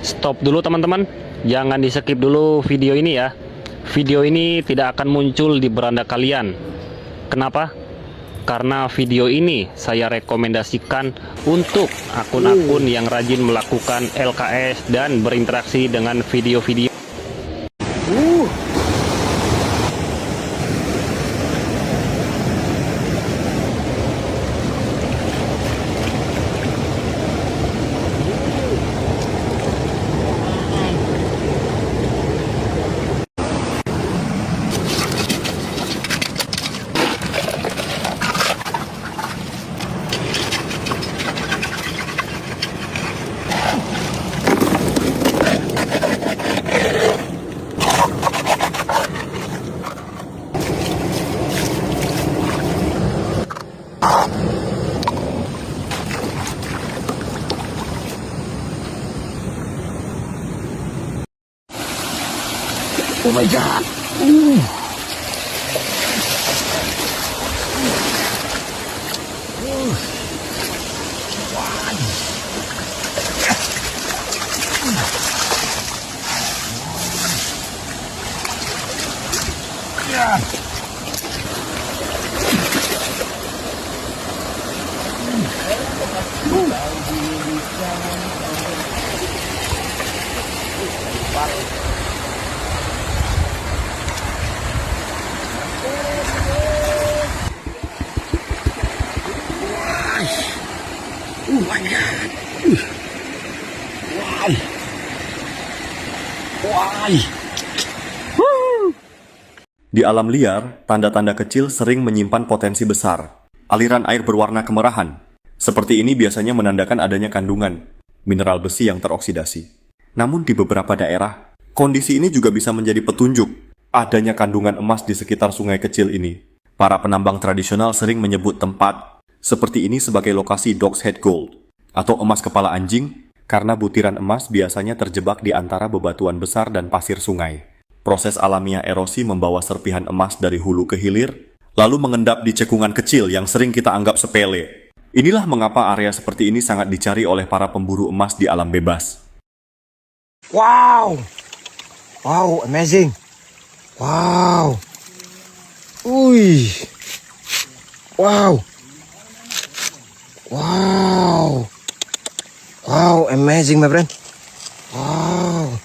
Stop dulu teman-teman, jangan di skip dulu video ini ya. Video ini tidak akan muncul di beranda kalian. Kenapa? Karena video ini saya rekomendasikan untuk akun-akun yang rajin melakukan LKS dan berinteraksi dengan video-video. Oh my god. Oh my god. Why? Why? Di alam liar, tanda-tanda kecil sering menyimpan potensi besar. Aliran air berwarna kemerahan. Seperti ini biasanya menandakan adanya kandungan mineral besi yang teroksidasi. Namun di beberapa daerah, kondisi ini juga bisa menjadi petunjuk adanya kandungan emas di sekitar sungai kecil ini. Para penambang tradisional sering menyebut tempat seperti ini sebagai lokasi Dog's Head Gold atau emas kepala anjing karena butiran emas biasanya terjebak di antara bebatuan besar dan pasir sungai. Proses alamiah erosi membawa serpihan emas dari hulu ke hilir, lalu mengendap di cekungan kecil yang sering kita anggap sepele. Inilah mengapa area seperti ini sangat dicari oleh para pemburu emas di alam bebas. Wow. Wow, amazing. Wow. Ui. Wow. Wow. Wow, amazing my friend. Wow.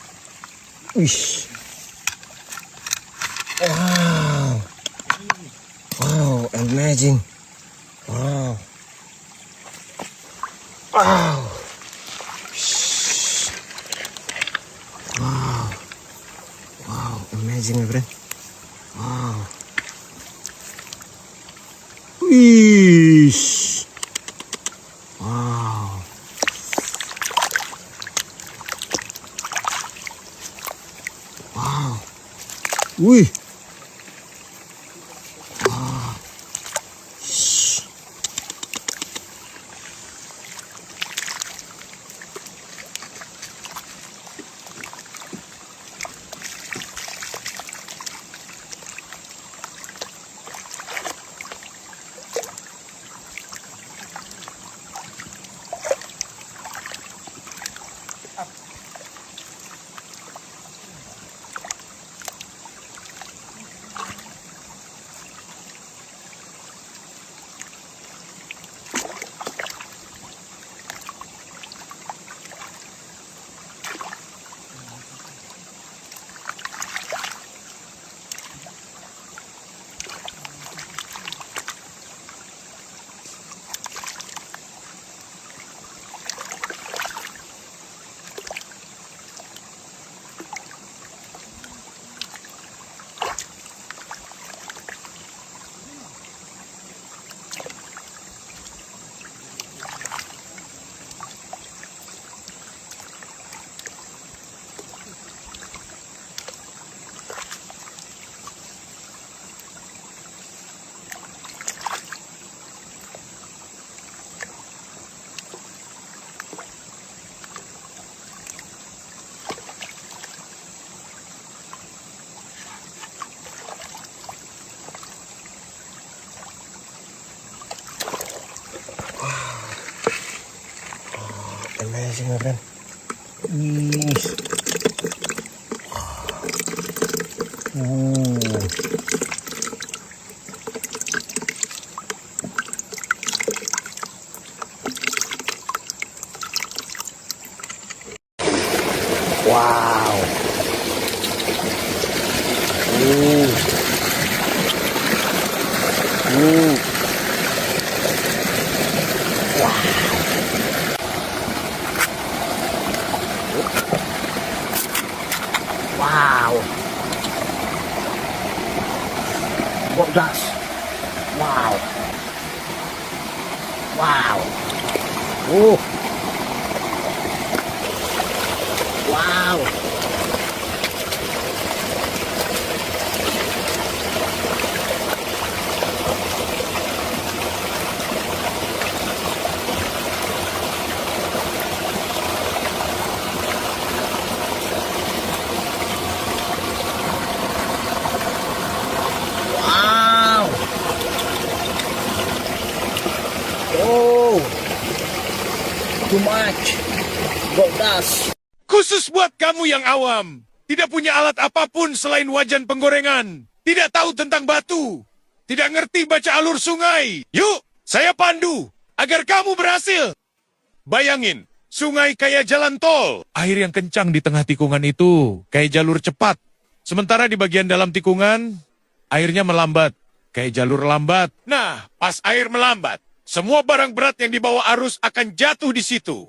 Wish. Wow. Wow, amazing. Wow. Wow. Shh. Wow. Wow, amazing my friend. Wow. Wish. Wow. Wow. Wih. Wow. Shh. Amazing my friend. Wow. Wow. Bodas. Wow. Wow. Wow. Wow. Oh. Too much. Bodas. Khusus buat kamu yang awam, tidak punya alat apapun selain wajan penggorengan, tidak tahu tentang batu, tidak ngerti baca alur sungai. Yuk, saya pandu agar kamu berhasil. Bayangin, sungai kayak jalan tol. Air yang kencang di tengah tikungan itu kayak jalur cepat. Sementara di bagian dalam tikungan, airnya melambat, kayak jalur lambat. Nah, pas air melambat, semua barang berat yang dibawa arus akan jatuh di situ.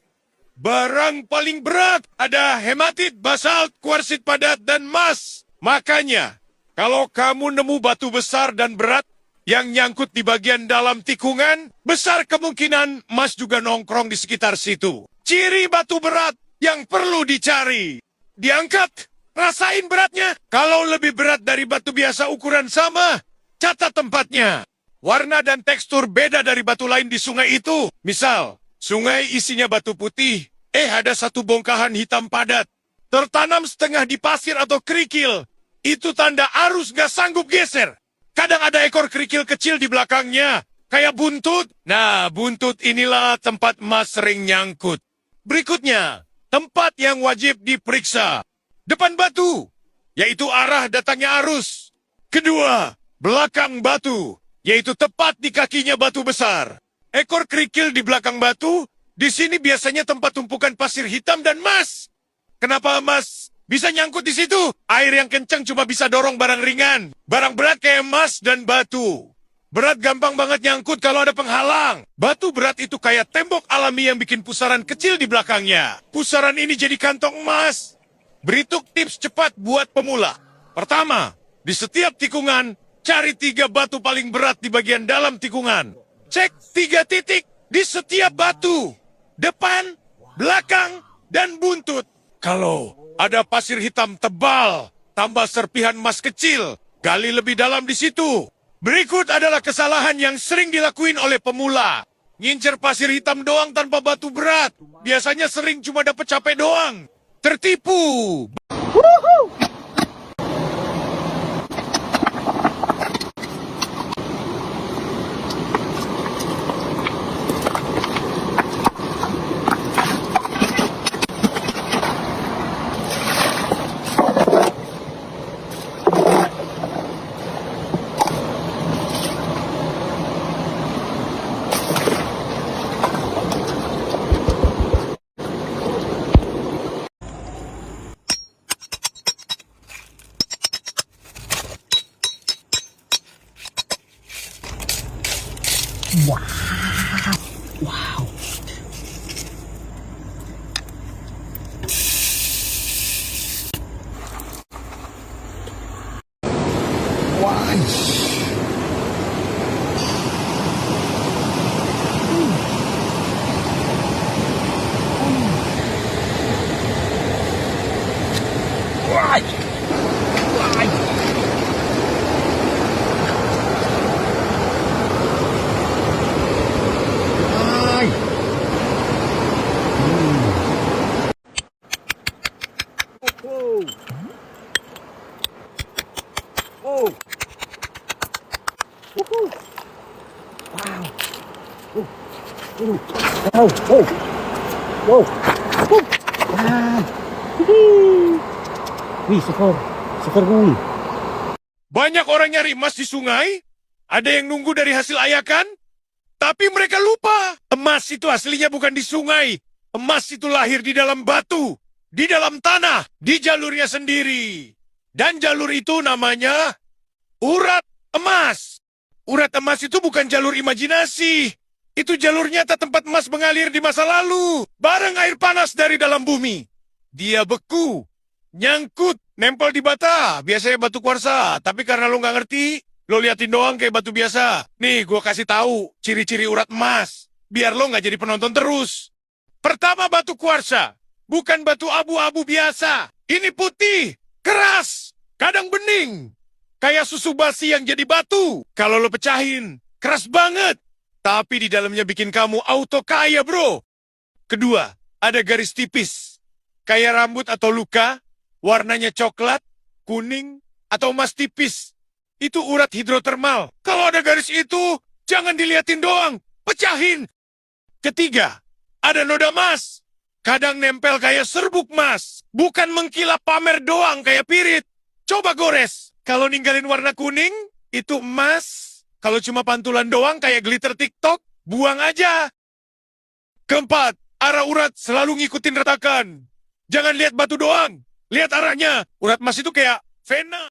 Barang paling berat ada hematit, basalt, kuarsit padat, dan emas. Makanya, kalau kamu nemu batu besar dan berat yang nyangkut di bagian dalam tikungan, besar kemungkinan emas juga nongkrong di sekitar situ. Ciri batu berat yang perlu dicari. Diangkat, rasain beratnya. Kalau lebih berat dari batu biasa ukuran sama, catat tempatnya. Warna dan tekstur beda dari batu lain di sungai itu. Misal, sungai isinya batu putih, ada satu bongkahan hitam padat. Tertanam setengah di pasir atau kerikil. Itu tanda arus gak sanggup geser. Kadang ada ekor kerikil kecil di belakangnya, kayak buntut. Nah, buntut inilah tempat emas sering nyangkut. Berikutnya, tempat yang wajib diperiksa. Depan batu, yaitu arah datangnya arus. Kedua, belakang batu, yaitu tepat di kakinya batu besar. Ekor kerikil di belakang batu, di sini biasanya tempat tumpukan pasir hitam dan emas. Kenapa emas bisa nyangkut di situ? Air yang kencang cuma bisa dorong barang ringan. Barang berat kayak emas dan batu. Berat gampang banget nyangkut kalau ada penghalang. Batu berat itu kayak tembok alami yang bikin pusaran kecil di belakangnya. Pusaran ini jadi kantong emas. Berikut tips cepat buat pemula. Pertama, di setiap tikungan, cari 3 batu paling berat di bagian dalam tikungan. Cek 3 titik di setiap batu. Depan, belakang, dan buntut. Kalau ada pasir hitam tebal, tambah serpihan emas kecil, gali lebih dalam di situ. Berikut adalah kesalahan yang sering dilakuin oleh pemula. Ngincer pasir hitam doang tanpa batu berat. Biasanya sering cuma dapet capek doang. Tertipu. Wow. Wow. Wih, sefor wih. Banyak orang nyari emas di sungai, ada yang nunggu dari hasil ayakan, tapi mereka lupa. Emas itu aslinya bukan di sungai. Emas itu lahir di dalam batu, di dalam tanah, di jalurnya sendiri. Dan jalur itu namanya urat emas. Urat emas itu bukan jalur imajinasi. Itu jalur nyata tempat emas mengalir di masa lalu. Bareng air panas dari dalam bumi. Dia beku, nyangkut, nempel di bata. Biasanya batu kuarsa. Tapi karena lo nggak ngerti, lo liatin doang kayak batu biasa. Nih, gue kasih tahu ciri-ciri urat emas. Biar lo nggak jadi penonton terus. Pertama, batu kuarsa. Bukan batu abu-abu biasa. Ini putih, keras, kadang bening. Kayak susu basi yang jadi batu. Kalau lo pecahin, keras banget. Tapi di dalamnya bikin kamu auto kaya, bro. Kedua, ada garis tipis. Kayak rambut atau luka, warnanya coklat, kuning, atau emas tipis. Itu urat hidrotermal. Kalau ada garis itu, jangan diliatin doang. Pecahin. Ketiga, ada noda emas. Kadang nempel kayak serbuk emas. Bukan mengkilap pamer doang kayak pirit. Coba gores. Kalau ninggalin warna kuning, itu emas. Kalau cuma pantulan doang kayak glitter TikTok, buang aja. Keempat, arah urat selalu ngikutin retakan. Jangan lihat batu doang. Lihat arahnya. Urat emas itu kayak vena.